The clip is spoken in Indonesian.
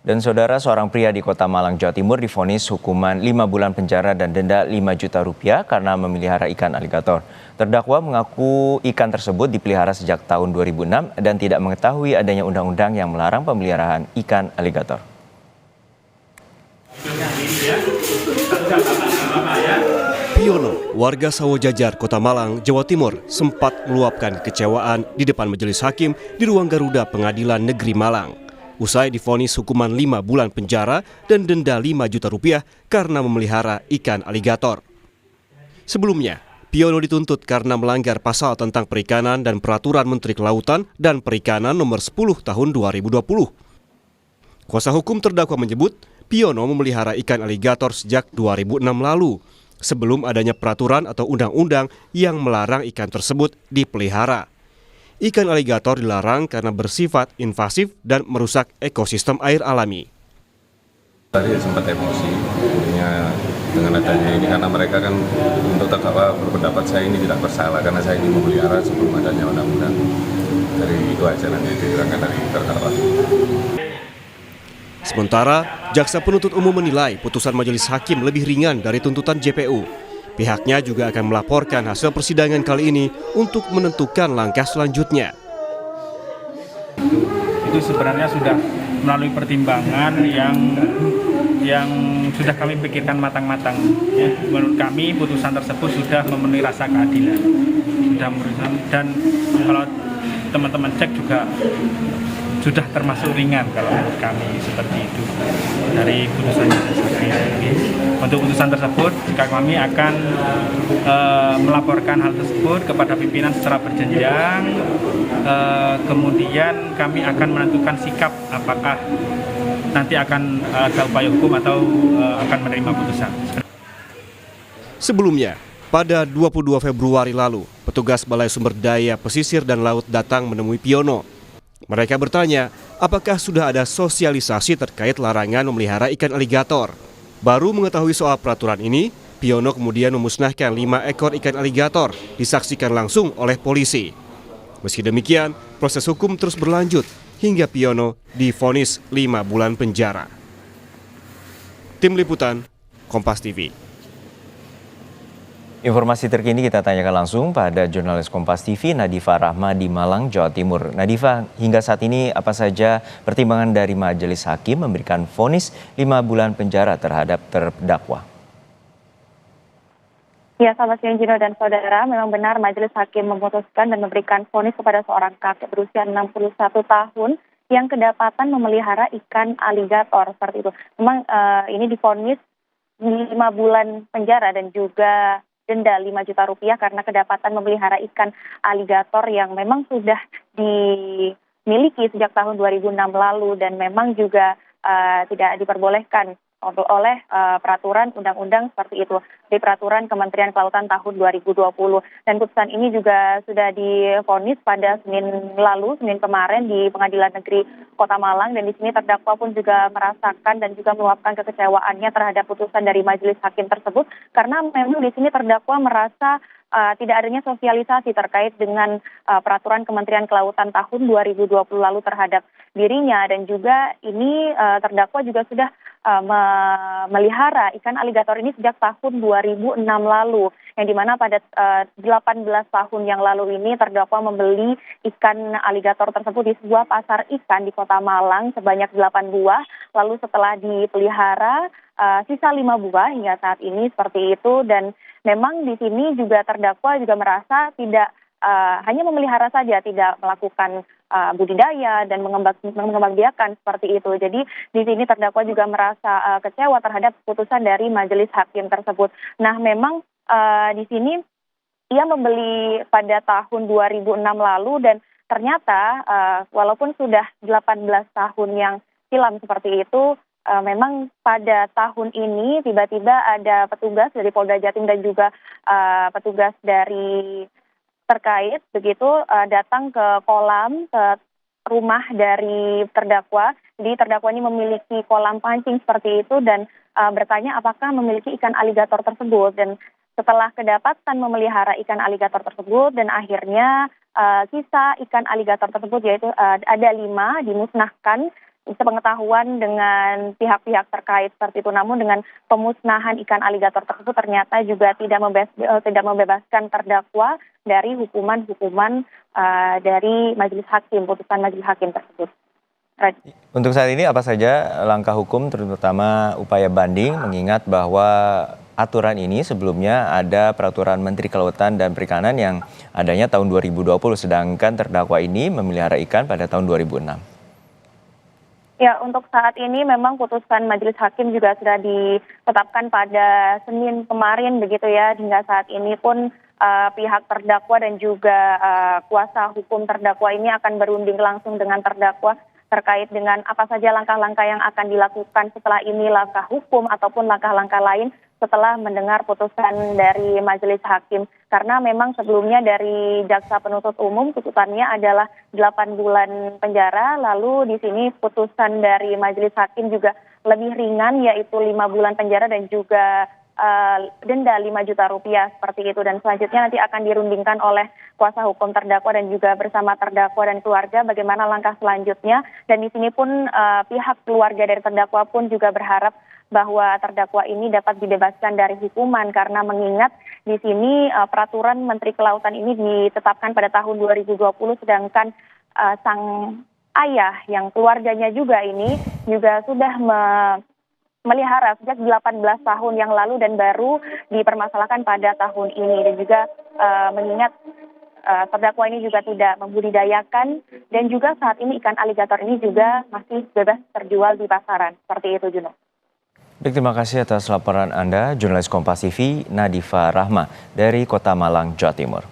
Dan saudara, seorang pria di Kota Malang, Jawa Timur divonis hukuman 5 bulan penjara dan denda 5 juta rupiah karena memelihara ikan aligator. Terdakwa mengaku ikan tersebut dipelihara sejak tahun 2006 dan tidak mengetahui adanya undang-undang yang melarang pemeliharaan ikan aligator. Piono, warga Sawojajar, Kota Malang, Jawa Timur, sempat meluapkan kekecewaan di depan majelis hakim di ruang Garuda Pengadilan Negeri Malang. Usai divonis hukuman 5 bulan penjara dan denda 5 juta rupiah karena memelihara ikan aligator. Sebelumnya, Piono dituntut karena melanggar pasal tentang perikanan dan peraturan Menteri Kelautan dan Perikanan nomor 10 tahun 2020. Kuasa hukum terdakwa menyebut Piono memelihara ikan aligator sejak 2006 lalu, sebelum adanya peraturan atau undang-undang yang melarang ikan tersebut dipelihara. Ikan aligator dilarang karena bersifat invasif dan merusak ekosistem air alami. Tadi sempat emosi dengan adanya ini karena mereka kan untuk terdakwa berpendapat saya ini tidak bersalah karena saya ini memelihara sebelum adanya undang-undang. Dari itu aja nanti diterangkan dari terdakwa. Sementara, jaksa penuntut umum menilai putusan majelis hakim lebih ringan dari tuntutan JPU. Pihaknya juga akan melaporkan hasil persidangan kali ini untuk menentukan langkah selanjutnya. Itu sebenarnya sudah melalui pertimbangan yang sudah kami pikirkan matang-matang. Ya, menurut kami putusan tersebut sudah memenuhi rasa keadilan. Dan kalau teman-teman cek juga sudah termasuk ringan kalau menurut kami seperti itu dari putusan majelis hakim. Untuk putusan tersebut, kami akan melaporkan hal tersebut kepada pimpinan secara berjenjang. Kemudian kami akan menentukan sikap apakah nanti akan ada upaya hukum atau akan menerima putusan. Sebelumnya, pada 22 Februari lalu, petugas Balai Sumber Daya Pesisir dan Laut datang menemui Piono. Mereka bertanya, apakah sudah ada sosialisasi terkait larangan memelihara ikan aligator. Baru mengetahui soal peraturan ini, Piono kemudian memusnahkan 5 ekor ikan aligator, disaksikan langsung oleh polisi. Meski demikian, proses hukum terus berlanjut hingga Piono divonis 5 bulan penjara. Tim Liputan, Kompas TV. Informasi terkini kita tanyakan langsung pada jurnalis Kompas TV Nadifa Rahma di Malang, Jawa Timur. Nadifa, hingga saat ini apa saja pertimbangan dari majelis hakim memberikan vonis 5 bulan penjara terhadap terdakwa? Ya, selamat siang Gino dan saudara. Memang benar majelis hakim memutuskan dan memberikan vonis kepada seorang kakek berusia 61 tahun yang kedapatan memelihara ikan aligator seperti itu. Memang ini divonis 5 bulan penjara dan juga denda 5 juta rupiah karena kedapatan memelihara ikan aligator yang memang sudah dimiliki sejak tahun 2006 lalu dan memang juga tidak diperbolehkan oleh peraturan undang-undang seperti itu di peraturan Kementerian Kelautan tahun 2020. Dan putusan ini juga sudah divonis pada Senin kemarin di Pengadilan Negeri Kota Malang, dan di sini terdakwa pun juga merasakan dan juga meluapkan kekecewaannya terhadap putusan dari majelis hakim tersebut karena memang di sini terdakwa merasa tidak adanya sosialisasi terkait dengan peraturan Kementerian Kelautan tahun 2020 lalu terhadap dirinya, dan juga ini terdakwa juga sudah memelihara ikan aligator ini sejak tahun 2006 lalu, yang dimana pada 18 tahun yang lalu ini terdakwa membeli ikan aligator tersebut di sebuah pasar ikan di Kota Malang sebanyak 8 buah, lalu setelah dipelihara sisa 5 buah hingga saat ini seperti itu. Dan memang di sini juga terdakwa juga merasa tidak hanya memelihara saja, tidak melakukan budidaya dan mengembangbiakan seperti itu. Jadi di sini terdakwa juga merasa kecewa terhadap putusan dari majelis hakim tersebut. Nah, memang di sini ia membeli pada tahun 2006 lalu dan ternyata walaupun sudah 18 tahun yang silam seperti itu, memang pada tahun ini tiba-tiba ada petugas dari Polda Jatim dan juga petugas dari terkait begitu datang ke rumah dari terdakwa. Jadi terdakwa ini memiliki kolam pancing seperti itu dan bertanya apakah memiliki ikan aligator tersebut. Dan setelah kedapatan memelihara ikan aligator tersebut dan akhirnya sisa ikan aligator tersebut yaitu ada 5 dimusnahkan sepengetahuan dengan pihak-pihak terkait seperti itu. Namun dengan pemusnahan ikan aligator tersebut ternyata juga tidak membebaskan terdakwa dari hukuman-hukuman dari majelis hakim, putusan majelis hakim tersebut. Untuk saat ini apa saja langkah hukum terutama upaya banding mengingat bahwa aturan ini sebelumnya ada peraturan Menteri Kelautan dan Perikanan yang adanya tahun 2020 sedangkan terdakwa ini memelihara ikan pada tahun 2006. Ya, untuk saat ini memang putusan majelis hakim juga sudah ditetapkan pada Senin kemarin begitu ya. Hingga saat ini pun pihak terdakwa dan juga kuasa hukum terdakwa ini akan berunding langsung dengan terdakwa terkait dengan apa saja langkah-langkah yang akan dilakukan setelah ini, langkah hukum ataupun langkah-langkah lain setelah mendengar putusan dari majelis hakim. Karena memang sebelumnya dari jaksa penuntut umum putusannya adalah 8 bulan penjara, lalu di sini putusan dari majelis hakim juga lebih ringan yaitu 5 bulan penjara dan juga denda 5 juta rupiah seperti itu. Dan selanjutnya nanti akan dirundingkan oleh kuasa hukum terdakwa dan juga bersama terdakwa dan keluarga bagaimana langkah selanjutnya. Dan di sini pun pihak keluarga dari terdakwa pun juga berharap bahwa terdakwa ini dapat dibebaskan dari hukuman karena mengingat di sini peraturan Menteri Kelautan ini ditetapkan pada tahun 2020 sedangkan sang ayah yang keluarganya juga ini juga sudah melihara sejak 18 tahun yang lalu dan baru dipermasalahkan pada tahun ini. Dan juga mengingat terdakwa ini juga tidak membudidayakan dan juga saat ini ikan aligator ini juga masih bebas terjual di pasaran. Seperti itu, Juno. Baik, terima kasih atas laporan Anda, jurnalis Kompas TV Nadifa Rahma dari Kota Malang, Jawa Timur.